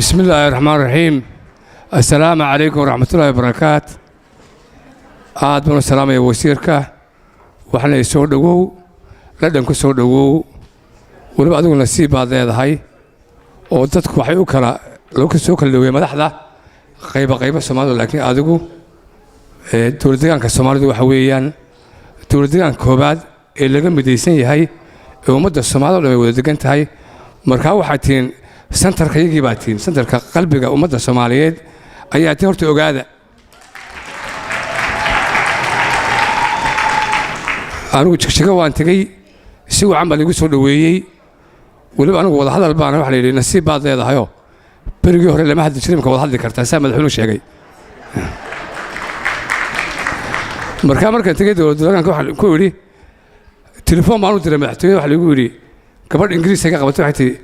بسم الله الرحمن الرحيم. السلام عليكم ورحمة الله وبركاته. آدم السلام يا وسيرك وحنا يسوع دعوه لدن كسوع دعوه ولبعض النصيب هذا هاي وتدك وحيو كلا لو كسوع كله ما لحظة غيبة سماد لكن أدعو تورديان كسماد دو حويان تورديان كوباد اللي جنب ديسين هاي ومدة السماد ولا ودقنت هاي مركاو حتين سنتر كيجي باتين سنتر كقلبك ومدة الصوماليين أي أتيرت أوجاده أنا وشكشكا وأنت جاي سوى عمل يقول دويي ولو أنا وضح هذا البان راح لي نسيب بعض هذا هيو برجع اللي ما حد يشتري وضح لي كرت سام الحلو شيء جاي مركا تجي دول كوري تليفون ما نقدر محتوى واحد يقول لي قبل إنجليزي كذا قبل تحتي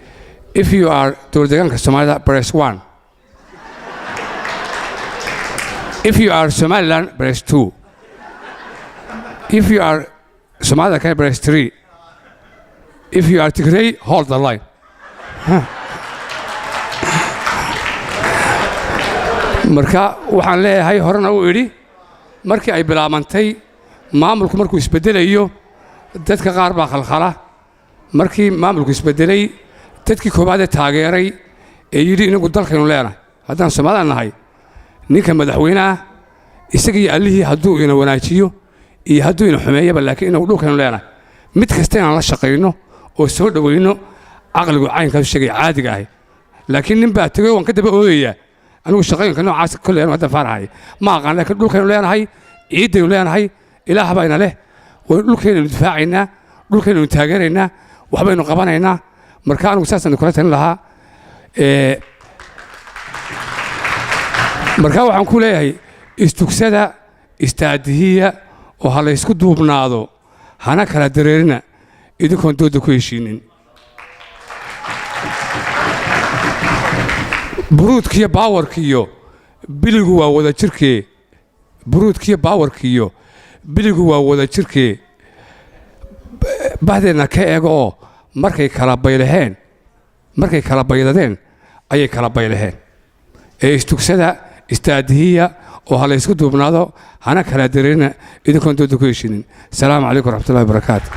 if you are Turdigan Somaliland press 1 if you are Somaliland press 2 if you are Somaliland press 3 if you are Tigray hold the line marka waxaan leeyahay horena u idhi markii ay bilaabantay maamulku markuu isbedelayo dadka qaar baa khalkhala markii maamulku isbedelay dadkii koobaad ee taageeray ee yidhi inagu dalkaynu leenahay haddaan Soomaaliland nahay ninka madaxweynaha isagii allihii hadduu ina wanaajiyo iyo hadduu ina xumeeyaba laakiin inagu dhulkaynu leenahay mid kasta inaan la shaqayno oo soo dhaweyno aqligu caynka sheegay caadiga ah laakiin nin baa tagay waan ka daba ooyaya anigu shaqooyinka noocaas kullee aan hadda faarahay ma aqaan laakiin dhulkaynu leenahay ciidaynu leenahay ilaah baa ina leh oo dhulkaynu difaacaynaa dhulkaynu taageeraynaa waxbaynu qabanaynaa marka anigu saasan kula tan lahaa marka waxaan ku leeyahay istugsada istaadihiya oo hala isku duubnaado hana kala dareerina idinkoon dooda ku heshiinin buruudkiyo baawarkiyo biligu waa wada jirkee buruudkiyo baawarkiyo biligu waa wada jirkee bahdeena ka eego oo markay kala baydadeen ayay kala baylaheen istugsada istaadihiya oo hala isku duubnaado hana kala dareerina idinkoon dooda ku heshiinin. Asalaamu calaykum waraxmatullaahi wabarakaatu.